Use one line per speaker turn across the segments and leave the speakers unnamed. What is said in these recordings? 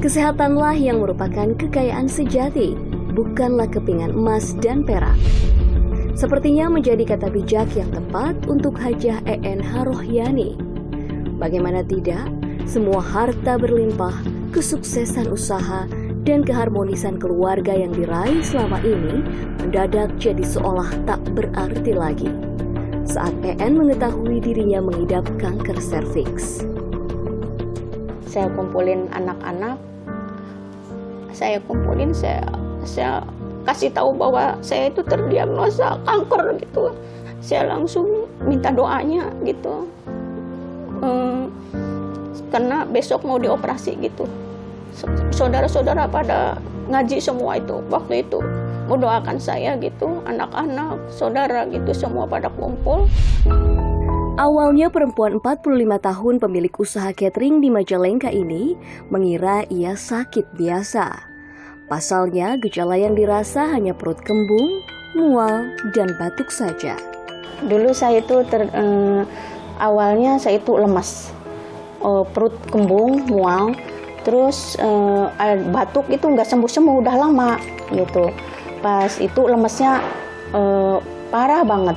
Kesehatanlah yang merupakan kekayaan sejati, bukanlah kepingan emas dan perak. Sepertinya menjadi kata bijak yang tepat untuk Hajah EN Harohyani. Bagaimana tidak, semua harta berlimpah, kesuksesan usaha, dan keharmonisan keluarga yang diraih selama ini mendadak jadi seolah tak berarti lagi saat EN mengetahui dirinya mengidap kanker serviks.
Saya kumpulin anak-anak, saya kasih tahu bahwa saya itu terdiagnosa kanker gitu. Saya langsung minta doanya gitu, karena besok mau dioperasi gitu. Saudara-saudara pada ngaji semua itu waktu itu mendoakan saya gitu, anak-anak, saudara gitu semua pada kumpul.
Awalnya perempuan 45 tahun pemilik usaha catering di Majalengka ini mengira ia sakit biasa. Pasalnya gejala yang dirasa hanya perut kembung, mual, dan batuk saja.
Dulu saya itu awalnya saya itu lemas, perut kembung, mual. Terus batuk itu nggak sembuh-sembuh, udah lama gitu. Pas itu lemesnya parah banget.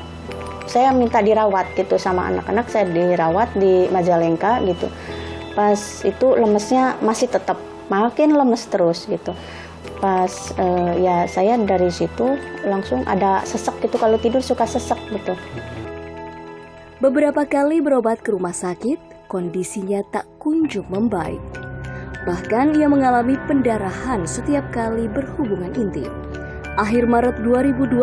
Saya minta dirawat gitu sama anak-anak, saya dirawat di Majalengka gitu. Pas itu lemesnya masih tetap, makin lemes terus gitu. Pas ya saya dari situ langsung ada sesek gitu, kalau tidur suka sesek gitu.
Beberapa kali berobat ke rumah sakit, kondisinya tak kunjung membaik. Bahkan ia mengalami pendarahan setiap kali berhubungan intim. Akhir Maret 2022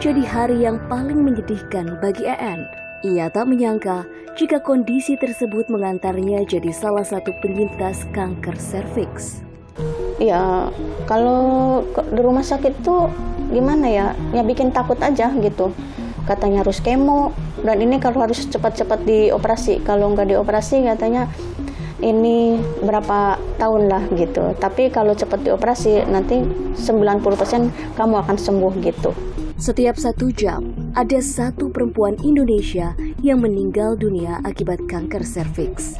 jadi hari yang paling menyedihkan bagi EN. Ia tak menyangka jika kondisi tersebut mengantarnya jadi salah satu penyintas kanker serviks.
Ya, kalau di rumah sakit tuh gimana ya? Ya bikin takut aja gitu. Katanya harus kemo, dan ini kalau harus cepat-cepat dioperasi. Kalau nggak dioperasi katanya ini berapa tahun lah gitu. Tapi kalau cepat dioperasi nanti 90% kamu akan sembuh gitu.
Setiap 1 jam, ada 1 perempuan Indonesia yang meninggal dunia akibat kanker serviks.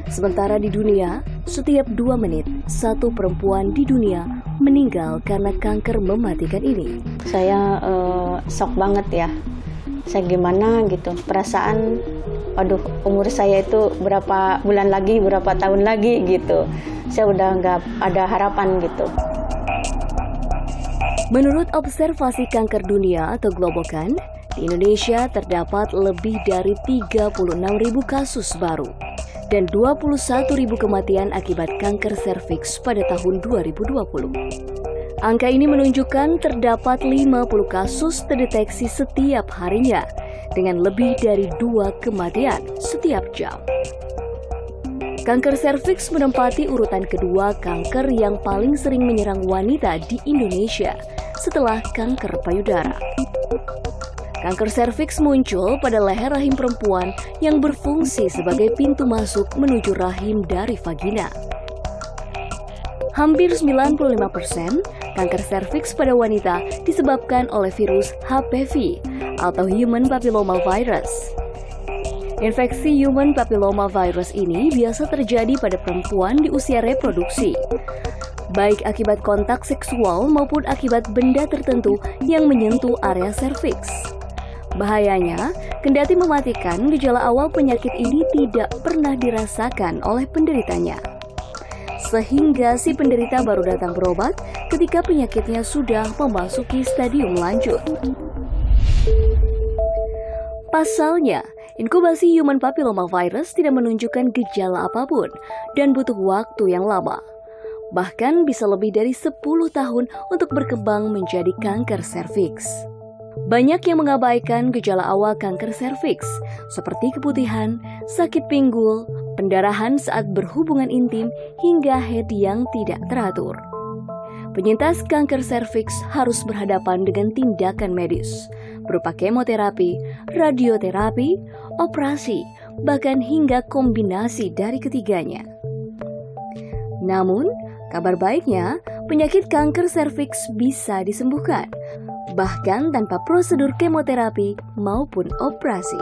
Sementara di dunia, setiap 2 menit, 1 perempuan di dunia meninggal karena kanker mematikan ini.
Saya shock banget ya. Saya gimana gitu, perasaan, aduh umur saya itu berapa bulan lagi, berapa tahun lagi gitu. Saya udah nggak ada harapan gitu.
Menurut Observasi Kanker Dunia atau Globokan, di Indonesia terdapat lebih dari 36.000 kasus baru dan 21.000 kematian akibat kanker serviks pada tahun 2020. Angka ini menunjukkan terdapat 50 kasus terdeteksi setiap harinya dengan lebih dari 2 kematian setiap jam. Kanker serviks menempati urutan kedua kanker yang paling sering menyerang wanita di Indonesia setelah kanker payudara. Kanker serviks muncul pada leher rahim perempuan yang berfungsi sebagai pintu masuk menuju rahim dari vagina. Hampir 95% kanker serviks pada wanita disebabkan oleh virus HPV atau Human Papilloma Virus. Infeksi Human Papilloma Virus ini biasa terjadi pada perempuan di usia reproduksi, baik akibat kontak seksual maupun akibat benda tertentu yang menyentuh area serviks. Bahayanya, kendati mematikan, gejala awal penyakit ini tidak pernah dirasakan oleh penderitanya. Sehingga si penderita baru datang berobat ketika penyakitnya sudah memasuki stadium lanjut. Pasalnya, inkubasi Human Papilloma Virus tidak menunjukkan gejala apapun dan butuh waktu yang lama. Bahkan bisa lebih dari 10 tahun untuk berkembang menjadi kanker serviks. Banyak yang mengabaikan gejala awal kanker serviks, seperti keputihan, sakit pinggul, pendarahan saat berhubungan intim, hingga head yang tidak teratur. Penyintas kanker serviks harus berhadapan dengan tindakan medis, berupa kemoterapi, radioterapi, operasi, bahkan hingga kombinasi dari ketiganya. Namun, kabar baiknya, penyakit kanker serviks bisa disembuhkan, bahkan tanpa prosedur kemoterapi maupun operasi.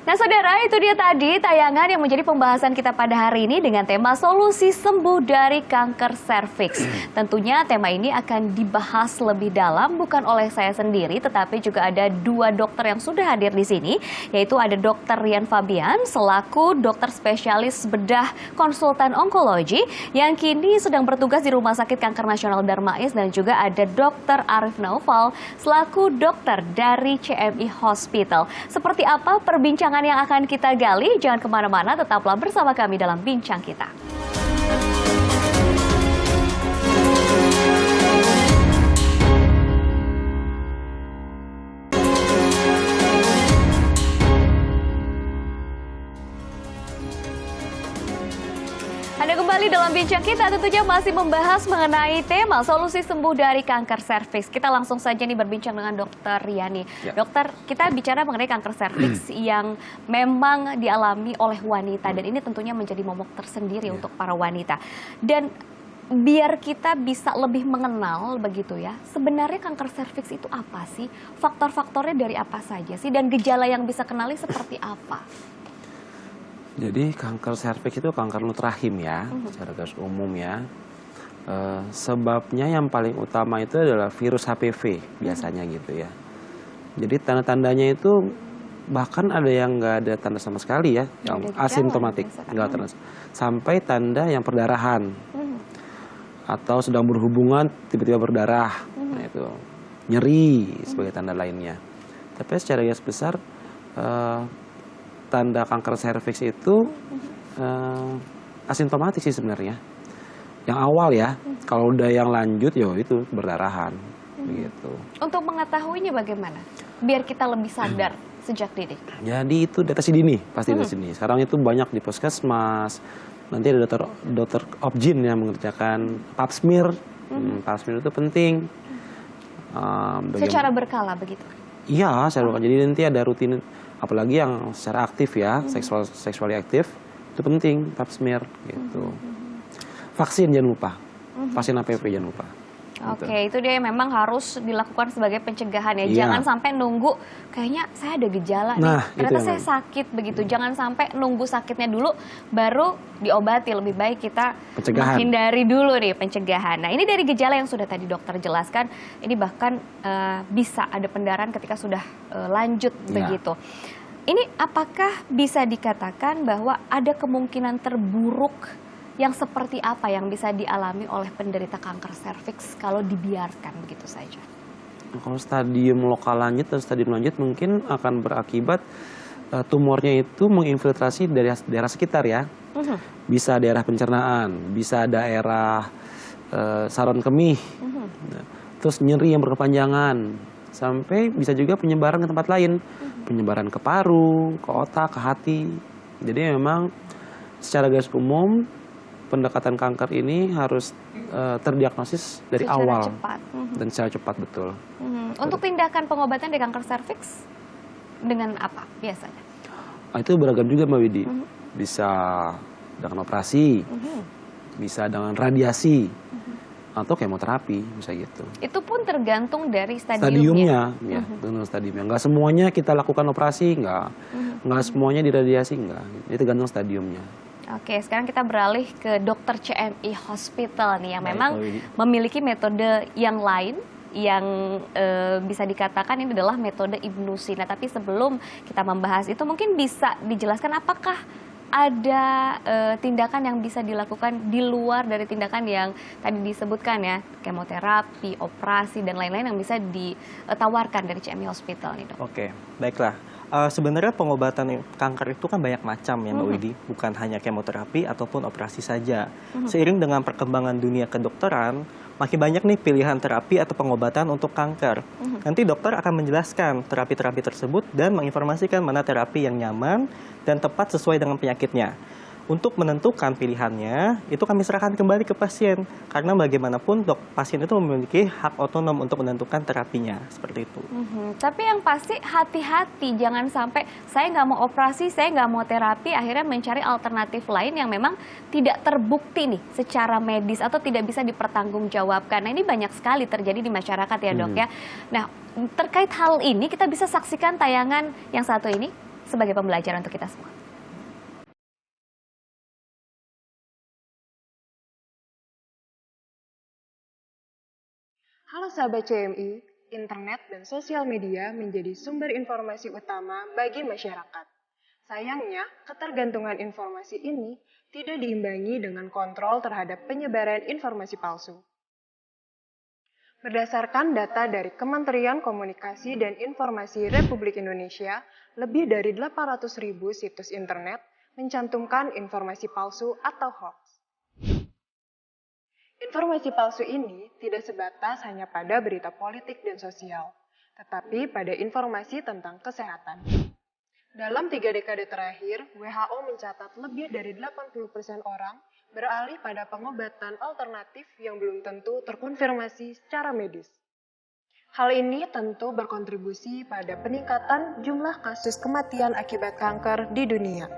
Nah saudara, itu dia tadi tayangan yang menjadi pembahasan kita pada hari ini dengan tema solusi sembuh dari kanker serviks. Tentunya tema ini akan dibahas lebih dalam bukan oleh saya sendiri, tetapi juga ada dua dokter yang sudah hadir di sini, yaitu ada Dr. Rian Fabian selaku dokter spesialis bedah konsultan onkologi yang kini sedang bertugas di Rumah Sakit Kanker Nasional Darmais, dan juga ada Dr. Arif Naufal selaku dokter dari CMI Hospital. Seperti apa perbincangan yang akan kita gali? Jangan kemana-mana, tetaplah bersama kami dalam Bincang Kita. Anda kembali dalam Bincang Kita, tentunya masih membahas mengenai tema solusi sembuh dari kanker serviks. Kita langsung saja nih berbincang dengan Dr. Riani. Ya. Dokter, kita bicara mengenai kanker serviks yang memang dialami oleh wanita, dan ini tentunya menjadi momok tersendiri untuk para wanita. Dan biar kita bisa lebih mengenal begitu ya, sebenarnya kanker serviks itu apa sih? Faktor-faktornya dari apa saja sih? Dan gejala yang bisa kenali seperti apa?
Jadi kanker serviks itu kanker mulut rahim ya, secara garis umum ya. Sebabnya yang paling utama itu adalah virus HPV biasanya gitu ya. Jadi tanda-tandanya itu bahkan ada yang nggak ada tanda sama sekali ya, yang asimptomatik, nggak tanda, sampai tanda yang perdarahan atau sedang berhubungan tiba-tiba berdarah, nah itu nyeri sebagai tanda lainnya. Tapi secara garis besar tanda kanker serviks itu asimptomatik sih sebenarnya. Yang awal ya, kalau udah yang lanjut ya itu berdarahan begitu. Untuk
mengetahuinya bagaimana? Biar kita lebih sadar sejak dini.
Jadi itu deteksi dini, pasti deteksi dini. Sekarang itu banyak di puskesmas. Nanti ada dokter obgyn yang mengerjakan pap smear. Pap smear itu penting.
Secara berkala begitu?
Iya, secara berkala. Jadi nanti ada rutin, apalagi yang secara aktif ya, seksual aktif, itu penting pap smear gitu. Vaksin jangan lupa, vaksin HPV jangan lupa.
Oke, itu dia memang harus dilakukan sebagai pencegahan ya. Jangan sampai nunggu, kayaknya saya ada gejala nih, ternyata saya sakit begitu. Jangan sampai nunggu sakitnya dulu baru diobati. Lebih baik kita menghindari dulu nih pencegahan. Nah, ini dari gejala yang sudah tadi dokter jelaskan, ini bahkan bisa ada pendarahan ketika sudah lanjut begitu. Ini apakah bisa dikatakan bahwa ada kemungkinan terburuk yang seperti apa yang bisa dialami oleh penderita kanker serviks kalau dibiarkan begitu saja?
Kalau stadium lokal lanjut dan stadium lanjut mungkin akan berakibat tumornya itu menginfiltrasi dari daerah sekitar ya. Bisa daerah pencernaan, bisa daerah saluran kemih, terus nyeri yang berkepanjangan, sampai bisa juga penyebaran ke tempat lain, penyebaran ke paru, ke otak, ke hati. Jadi memang secara garis umum pendekatan kanker ini harus terdiagnosis dari awal cepat. Dan secara cepat, betul.
Untuk tindakan pengobatan di kanker serviks dengan apa biasanya?
Itu beragam juga Mbak Widi. Bisa dengan operasi, bisa dengan radiasi, atau kemoterapi, bisa gitu.
Itu pun tergantung dari stadiumnya.
Ya, tergantung stadiumnya. Nggak semuanya kita lakukan operasi, nggak semuanya diradiasi, nggak. Itu tergantung stadiumnya.
Oke, sekarang kita beralih ke dokter CMI Hospital nih, yang memang memiliki metode yang lain yang bisa dikatakan ini adalah metode Ibnusi. Nah, tapi sebelum kita membahas itu mungkin bisa dijelaskan apakah ada tindakan yang bisa dilakukan di luar dari tindakan yang tadi disebutkan ya, kemoterapi, operasi, dan lain-lain yang bisa ditawarkan dari CMI Hospital nih, Dok?
Oke, baiklah. Sebenarnya pengobatan kanker itu kan banyak macam ya Mbak Widi, bukan hanya kemoterapi ataupun operasi saja. Seiring dengan perkembangan dunia kedokteran, makin banyak nih pilihan terapi atau pengobatan untuk kanker. Nanti dokter akan menjelaskan terapi-terapi tersebut dan menginformasikan mana terapi yang nyaman dan tepat sesuai dengan penyakitnya. Untuk menentukan pilihannya, itu kami serahkan kembali ke pasien. Karena bagaimanapun pasien itu memiliki hak otonom untuk menentukan terapinya, seperti itu.
Tapi yang pasti hati-hati, jangan sampai saya nggak mau operasi, saya nggak mau terapi, akhirnya mencari alternatif lain yang memang tidak terbukti nih secara medis atau tidak bisa dipertanggungjawabkan. Nah, ini banyak sekali terjadi di masyarakat ya, Dok ya. Nah, terkait hal ini kita bisa saksikan tayangan yang satu ini.
sebagai pembelajaran untuk kita semua.
Halo sahabat CMI, internet dan sosial media menjadi sumber informasi utama bagi masyarakat. Sayangnya, ketergantungan informasi ini tidak diimbangi dengan kontrol terhadap penyebaran informasi palsu. Berdasarkan data dari Kementerian Komunikasi dan Informasi Republik Indonesia, lebih dari 800.000 situs internet mencantumkan informasi palsu atau hoax. Informasi palsu ini tidak sebatas hanya pada berita politik dan sosial, tetapi pada informasi tentang kesehatan. Dalam 3 dekade terakhir, WHO mencatat lebih dari 80% orang beralih pada pengobatan alternatif yang belum tentu terkonfirmasi secara medis. Hal ini tentu berkontribusi pada peningkatan jumlah kasus kematian akibat kanker di dunia.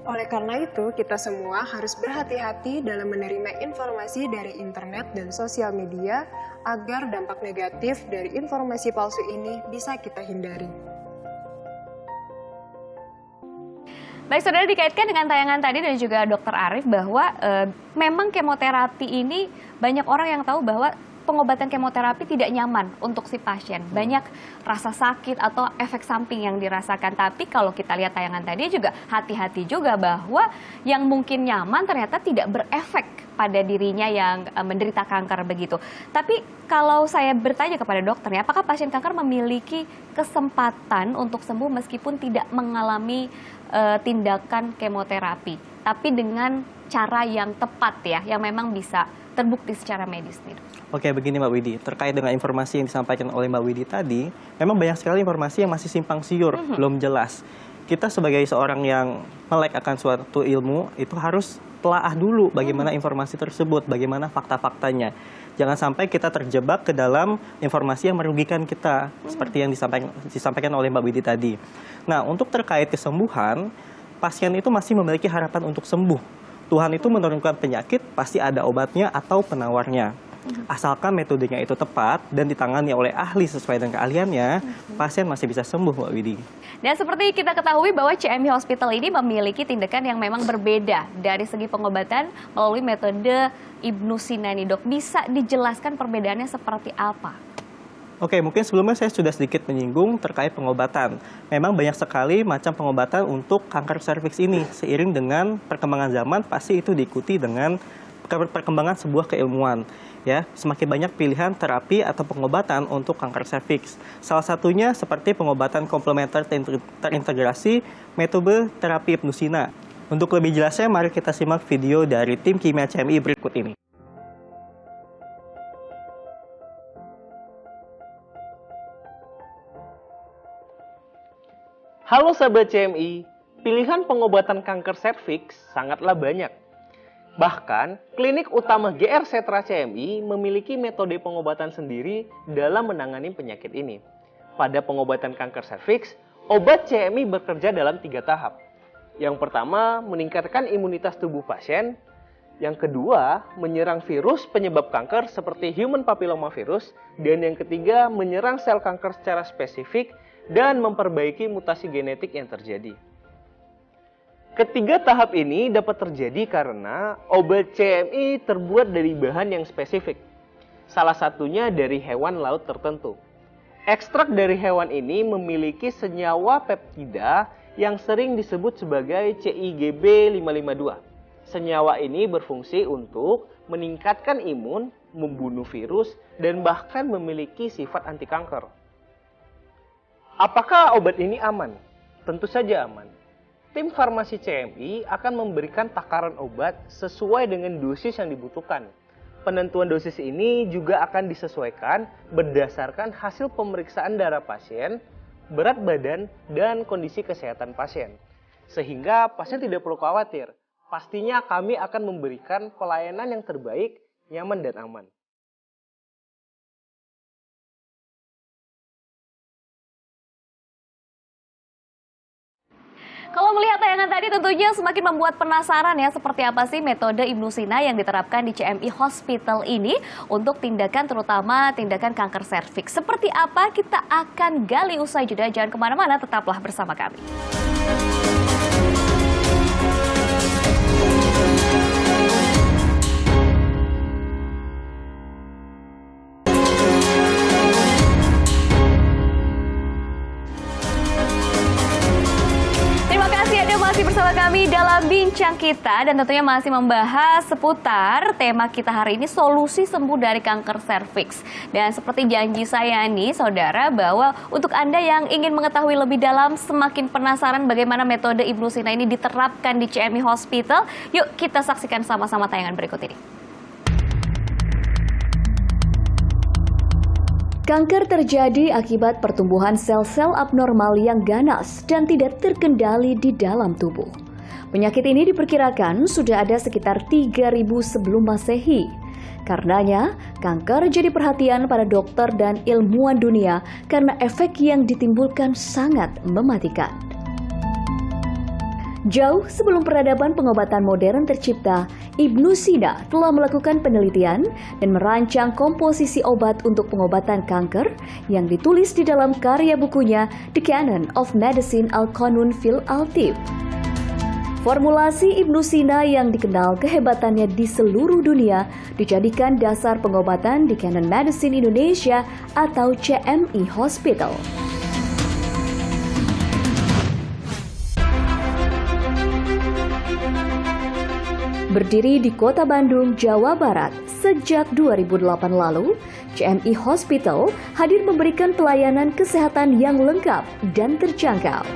Oleh karena itu, kita semua harus berhati-hati dalam menerima informasi dari internet dan sosial media agar dampak negatif dari informasi palsu ini bisa kita hindari.
Baik, saudara, dikaitkan dengan tayangan tadi dan juga Dr. Arief bahwa memang kemoterapi ini banyak orang yang tahu bahwa pengobatan kemoterapi tidak nyaman untuk si pasien. Banyak rasa sakit atau efek samping yang dirasakan. Tapi kalau kita lihat tayangan tadi juga hati-hati juga bahwa yang mungkin nyaman ternyata tidak berefek pada dirinya yang menderita kanker begitu. Tapi kalau saya bertanya kepada dokternya, apakah pasien kanker memiliki kesempatan untuk sembuh meskipun tidak mengalami tindakan kemoterapi, tapi dengan cara yang tepat ya, yang memang bisa terbukti secara medis nih.
Oke, begini Mbak Widi, terkait dengan informasi yang disampaikan oleh Mbak Widi tadi, memang banyak sekali informasi yang masih simpang siur, belum jelas. Kita sebagai seorang yang melek akan suatu ilmu, itu harus telaah dulu bagaimana informasi tersebut, bagaimana fakta-faktanya. Jangan sampai kita terjebak ke dalam informasi yang merugikan kita, seperti yang disampaikan oleh Mbak Widi tadi. Nah, untuk terkait kesembuhan, pasien itu masih memiliki harapan untuk sembuh. Tuhan itu menurunkan penyakit, pasti ada obatnya atau penawarnya. Asalkan metodenya itu tepat dan ditangani oleh ahli sesuai dengan keahliannya, pasien masih bisa sembuh, Mbak Widi.
Dan seperti kita ketahui bahwa CMI Hospital ini memiliki tindakan yang memang berbeda dari segi pengobatan melalui metode Ibnu Sina nih, Dok. Bisa dijelaskan perbedaannya seperti apa?
Oke, mungkin sebelumnya saya sudah sedikit menyinggung terkait pengobatan. Memang banyak sekali macam pengobatan untuk kanker serviks ini. Seiring dengan perkembangan zaman, pasti itu diikuti dengan perkembangan sebuah keilmuan. Ya, semakin banyak pilihan terapi atau pengobatan untuk kanker serviks. Salah satunya seperti pengobatan komplementer terintegrasi metode terapi Ibnu Sina. Untuk lebih jelasnya, mari kita simak video dari tim Kimia CMI berikut ini.
Halo sahabat CMI, pilihan pengobatan kanker serviks sangatlah banyak. Bahkan, klinik utama GR Setra CMI memiliki metode pengobatan sendiri dalam menangani penyakit ini. Pada pengobatan kanker serviks, obat CMI bekerja dalam 3 tahap. Yang pertama, meningkatkan imunitas tubuh pasien. Yang kedua, menyerang virus penyebab kanker seperti human papillomavirus. Dan yang ketiga, menyerang sel kanker secara spesifik dan memperbaiki mutasi genetik yang terjadi. Ketiga tahap ini dapat terjadi karena obat CMI terbuat dari bahan yang spesifik. Salah satunya dari hewan laut tertentu. Ekstrak dari hewan ini memiliki senyawa peptida yang sering disebut sebagai CIGB552. Senyawa ini berfungsi untuk meningkatkan imun, membunuh virus, dan bahkan memiliki sifat anti kanker. Apakah obat ini aman? Tentu saja aman. Tim farmasi CMI akan memberikan takaran obat sesuai dengan dosis yang dibutuhkan. Penentuan dosis ini juga akan disesuaikan berdasarkan hasil pemeriksaan darah pasien, berat badan, dan kondisi kesehatan pasien. Sehingga pasien tidak perlu khawatir. Pastinya kami akan memberikan pelayanan yang terbaik, nyaman, dan aman.
Kalau melihat tayangan tadi tentunya semakin membuat penasaran ya seperti apa sih metode Ibnu Sina yang diterapkan di CMI Hospital ini untuk tindakan terutama tindakan kanker serviks. Seperti apa kita akan gali usai jeda, jangan kemana-mana, tetaplah bersama kami. Masih bersama kami dalam Bincang Kita dan tentunya masih membahas seputar tema kita hari ini, solusi sembuh dari kanker serviks. Dan seperti janji saya nih saudara, bahwa untuk Anda yang ingin mengetahui lebih dalam, semakin penasaran bagaimana metode Ibnu Sina ini diterapkan di CMI Hospital, yuk kita saksikan sama-sama tayangan berikut ini.
Kanker terjadi akibat pertumbuhan sel-sel abnormal yang ganas dan tidak terkendali di dalam tubuh. Penyakit ini diperkirakan sudah ada sekitar 3.000 sebelum Masehi. Karenanya, kanker jadi perhatian para dokter dan ilmuwan dunia karena efek yang ditimbulkan sangat mematikan. Jauh sebelum peradaban pengobatan modern tercipta, Ibnu Sina telah melakukan penelitian dan merancang komposisi obat untuk pengobatan kanker yang ditulis di dalam karya bukunya The Canon of Medicine Al-Qanun fil Al-Tib. Formulasi Ibnu Sina yang dikenal kehebatannya di seluruh dunia dijadikan dasar pengobatan di Canon Medicine Indonesia atau CMI Hospital. Berdiri di Kota Bandung, Jawa Barat sejak 2008 lalu, CMI Hospital hadir memberikan pelayanan kesehatan yang lengkap dan terjangkau.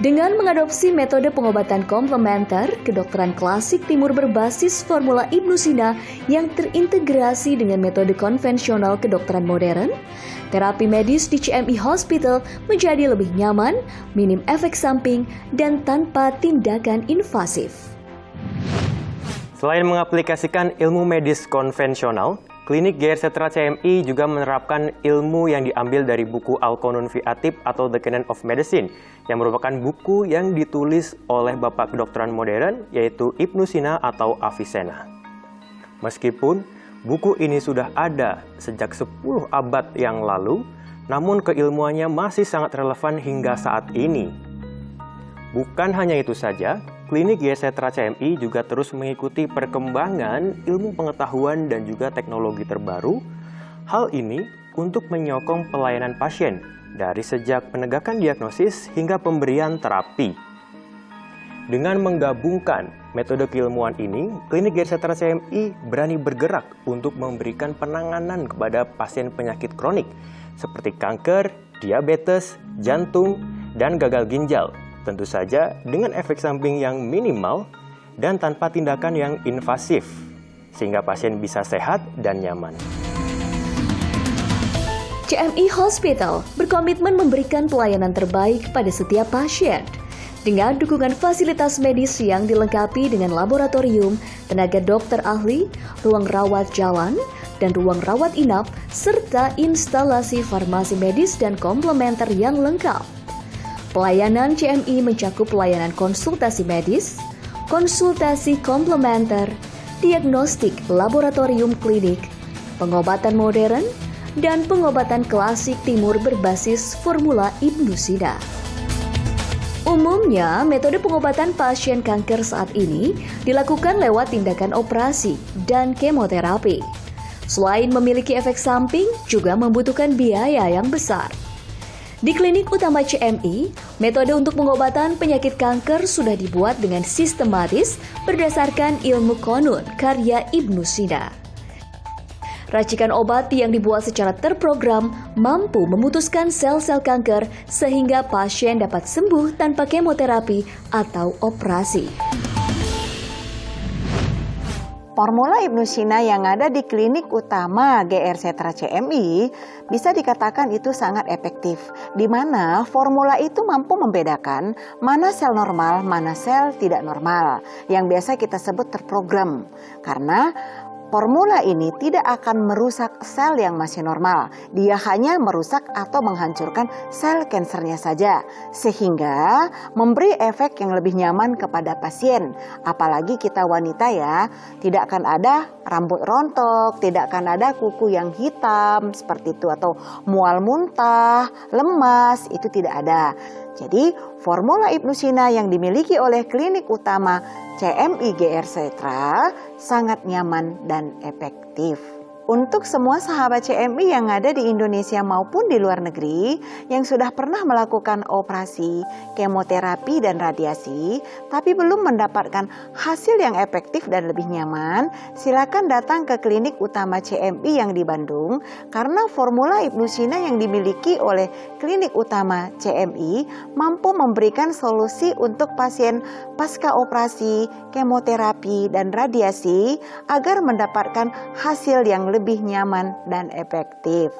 Dengan mengadopsi metode pengobatan komplementer, kedokteran klasik timur berbasis formula Ibnu Sina yang terintegrasi dengan metode konvensional kedokteran modern, terapi medis di CMI Hospital menjadi lebih nyaman, minim efek samping, dan tanpa tindakan invasif.
Selain mengaplikasikan ilmu medis konvensional, Klinik GR Setra CMI juga menerapkan ilmu yang diambil dari buku Al-Qanun fi Al-Tib atau The Canon of Medicine, yang merupakan buku yang ditulis oleh Bapak Kedokteran Modern, yaitu Ibnu Sina atau Avicenna. Meskipun buku ini sudah ada sejak 10 abad yang lalu, namun keilmuannya masih sangat relevan hingga saat ini. Bukan hanya itu saja, Klinik GR Setra CMI juga terus mengikuti perkembangan ilmu pengetahuan dan juga teknologi terbaru. Hal ini untuk menyokong pelayanan pasien dari sejak penegakan diagnosis hingga pemberian terapi. Dengan menggabungkan metode keilmuan ini, Klinik GR Setra CMI berani bergerak untuk memberikan penanganan kepada pasien penyakit kronik seperti kanker, diabetes, jantung, dan gagal ginjal. Tentu saja dengan efek samping yang minimal dan tanpa tindakan yang invasif, sehingga pasien bisa sehat dan nyaman.
CMI Hospital berkomitmen memberikan pelayanan terbaik pada setiap pasien. Dengan dukungan fasilitas medis yang dilengkapi dengan laboratorium, tenaga dokter ahli, ruang rawat jalan, dan ruang rawat inap, serta instalasi farmasi medis dan komplementer yang lengkap. Pelayanan CMI mencakup pelayanan konsultasi medis, konsultasi komplementer, diagnostik laboratorium klinik, pengobatan modern, dan pengobatan klasik timur berbasis formula Ibnu Sina. Umumnya, metode pengobatan pasien kanker saat ini dilakukan lewat tindakan operasi dan kemoterapi. Selain memiliki efek samping, juga membutuhkan biaya yang besar. Di klinik utama CMI, metode untuk pengobatan penyakit kanker sudah dibuat dengan sistematis berdasarkan ilmu Qanun karya Ibnu Sina. Racikan obat yang dibuat secara terprogram mampu memutuskan sel-sel kanker sehingga pasien dapat sembuh tanpa kemoterapi atau operasi.
Formula Ibnu Sina yang ada di klinik utama GR Setra CMI bisa dikatakan itu sangat efektif, di mana formula itu mampu membedakan mana sel normal, mana sel tidak normal, yang biasa kita sebut terprogram. Karena
Formula ini tidak akan merusak sel yang masih normal. Dia hanya merusak atau menghancurkan sel kansernya saja, sehingga memberi efek yang lebih nyaman kepada pasien. Apalagi kita wanita ya, tidak akan ada rambut rontok, tidak akan ada kuku yang hitam seperti itu, atau mual muntah, lemas, itu tidak ada. Jadi formula Ibnu Sina yang dimiliki oleh klinik utama CMI GR Setra sangat nyaman dan efektif. Untuk semua sahabat CMI yang ada di Indonesia maupun di luar negeri yang sudah pernah melakukan operasi, kemoterapi dan radiasi, tapi belum mendapatkan hasil yang efektif dan lebih nyaman, silakan datang ke klinik utama CMI yang di Bandung, karena formula Ibnu Sina yang dimiliki oleh klinik utama CMI mampu memberikan solusi untuk pasien pasca operasi, kemoterapi dan radiasi agar mendapatkan hasil yang lebih nyaman dan efektif.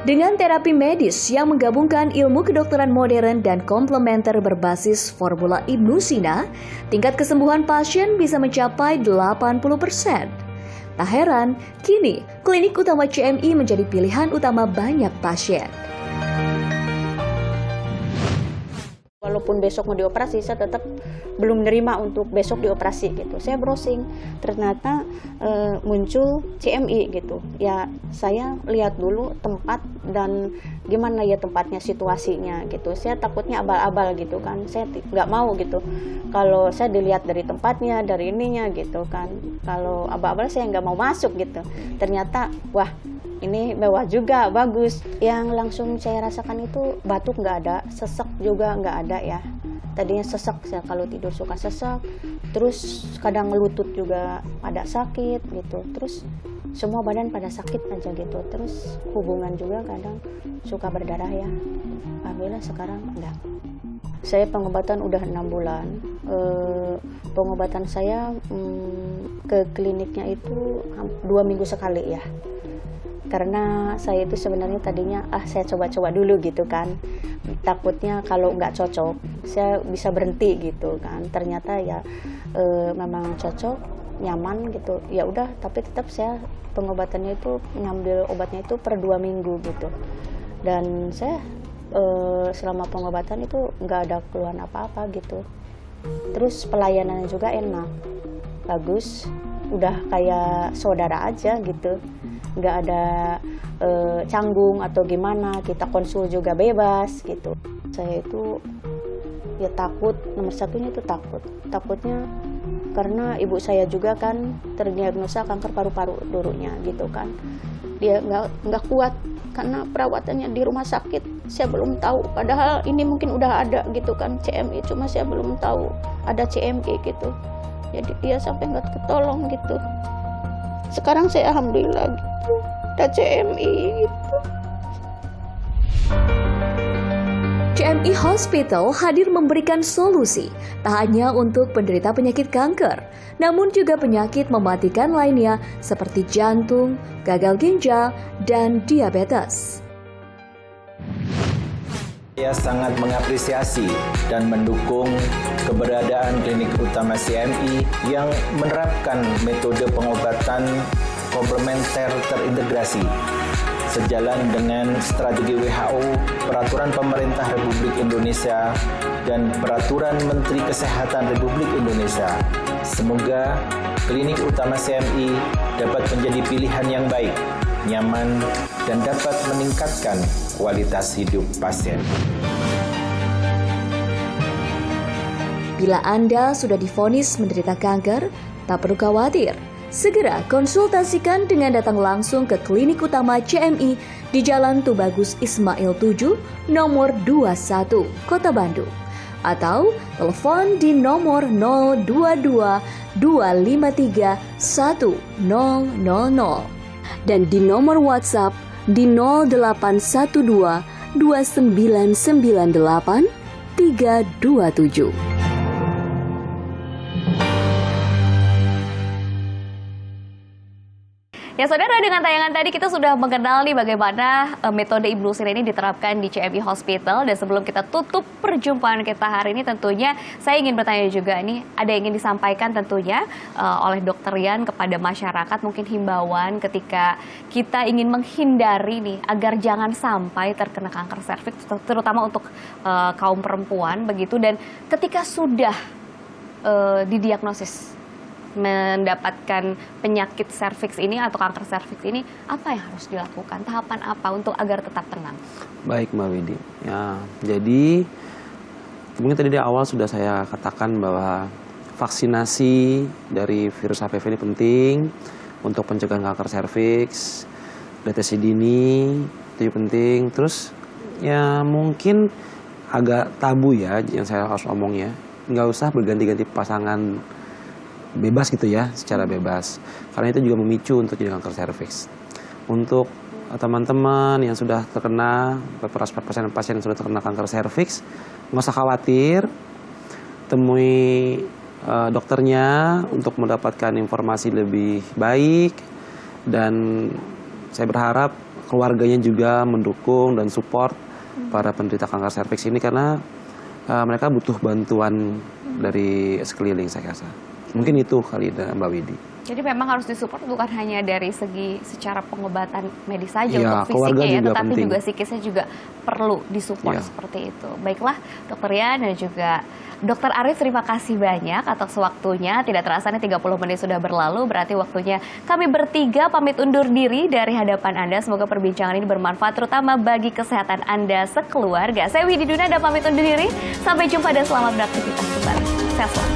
Dengan terapi medis yang menggabungkan ilmu kedokteran modern dan komplementer berbasis formula Ibnu Sina, tingkat kesembuhan pasien bisa mencapai 80%. Tak heran, kini klinik utama CMI menjadi pilihan utama banyak pasien.
Walaupun besok mau dioperasi, saya tetap belum nerima untuk besok dioperasi gitu. Saya browsing, ternyata muncul CMI gitu. Ya saya lihat dulu tempat dan gimana ya tempatnya, situasinya gitu. Saya takutnya abal-abal gitu kan. Saya nggak mau gitu. Kalau saya dilihat dari tempatnya, dari ininya gitu kan. Kalau abal-abal saya nggak mau masuk gitu. Ternyata wah, ini mewah juga, bagus. Yang langsung saya rasakan itu batuk nggak ada, sesek juga nggak ada ya. Tadinya sesek, saya kalau tidur suka sesek, terus kadang lutut juga ada sakit gitu, terus semua badan pada sakit aja gitu, terus hubungan juga kadang suka berdarah ya. Alhamdulillah sekarang enggak. Saya pengobatan udah 6 bulan. Pengobatan saya ke kliniknya itu 2 minggu sekali ya. Karena saya itu sebenarnya tadinya saya coba-coba dulu gitu kan, takutnya kalau nggak cocok saya bisa berhenti gitu kan. Ternyata ya memang cocok, nyaman gitu, ya udah. Tapi tetap saya pengobatannya itu ngambil obatnya itu per 2 minggu gitu, dan saya selama pengobatan itu nggak ada keluhan apa-apa gitu. Terus pelayanannya juga enak, bagus, udah kayak saudara aja gitu. Nggak ada canggung atau gimana, kita konsul juga bebas gitu. Saya itu ya takut, nomor satunya itu takutnya karena ibu saya juga kan terdiagnosa kanker paru-paru dulunya gitu kan. Dia nggak kuat karena perawatannya di rumah sakit. Saya belum tahu, padahal ini mungkin udah ada gitu kan CMI, cuma saya belum tahu ada CMI gitu. Jadi dia sampai nggak ketolong gitu. Sekarang saya alhamdulillah gitu, ada CMI gitu.
CMI Hospital hadir memberikan solusi tak hanya untuk penderita penyakit kanker, namun juga penyakit mematikan lainnya seperti jantung, gagal ginjal, dan diabetes.
Saya sangat mengapresiasi dan mendukung keberadaan klinik utama CMI yang menerapkan metode pengobatan komplementer terintegrasi sejalan dengan strategi WHO, peraturan pemerintah Republik Indonesia, dan peraturan Menteri Kesehatan Republik Indonesia. Semoga klinik utama CMI dapat menjadi pilihan yang baik, nyaman, dan dapat meningkatkan kualitas hidup pasien.
Bila Anda sudah divonis menderita kanker, tak perlu khawatir. Segera konsultasikan dengan datang langsung ke klinik utama CMI di Jalan Tubagus Ismail 7, nomor 21, Kota Bandung. Atau telepon di nomor 022 253 1000 dan di nomor WhatsApp di 0812 2998 327.
Ya saudara, dengan tayangan tadi kita sudah mengenal nih bagaimana metode Ibnu Sina ini diterapkan di CMI Hospital. Dan sebelum kita tutup perjumpaan kita hari ini, tentunya saya ingin bertanya juga nih, ada yang ingin disampaikan tentunya oleh Dr. Rian kepada masyarakat, mungkin himbauan ketika kita ingin menghindari nih agar jangan sampai terkena kanker serviks, terutama untuk kaum perempuan begitu. Dan ketika sudah didiagnosis mendapatkan penyakit serviks ini atau kanker serviks ini, apa yang harus dilakukan? Tahapan apa untuk agar tetap tenang?
Baik Mbak Widi. Ya, jadi mungkin tadi di awal sudah saya katakan bahwa vaksinasi dari virus HPV ini penting untuk pencegahan kanker serviks, deteksi dini itu penting. Terus ya mungkin agak tabu ya yang saya harus omong ya, nggak usah berganti-ganti pasangan bebas gitu ya, secara bebas, karena itu juga memicu untuk jadi kanker serviks. Untuk teman-teman yang sudah terkena, pasien-pasien yang sudah terkena kanker serviks, nggak usah khawatir, temui dokternya untuk mendapatkan informasi lebih baik. Dan saya berharap keluarganya juga mendukung dan support para penderita kanker serviks ini, karena mereka butuh bantuan dari sekeliling, saya rasa. Mungkin itu kali Mbak Widi.
Jadi memang harus disupport bukan hanya dari segi secara pengobatan medis saja
ya,
untuk fisiknya ya, tetapi
penting.
juga psikisnya juga perlu disupport seperti itu. Baiklah Dr. Rian dan juga Dr. Arif, terima kasih banyak atas waktunya. Tidak terasa nih 30 menit sudah berlalu, berarti waktunya kami bertiga pamit undur diri dari hadapan Anda. Semoga perbincangan ini bermanfaat terutama bagi kesehatan Anda sekeluarga. Saya Widi Duna dan pamit undur diri. Sampai jumpa dan selamat beraktivitas kembali. Sehat selalu.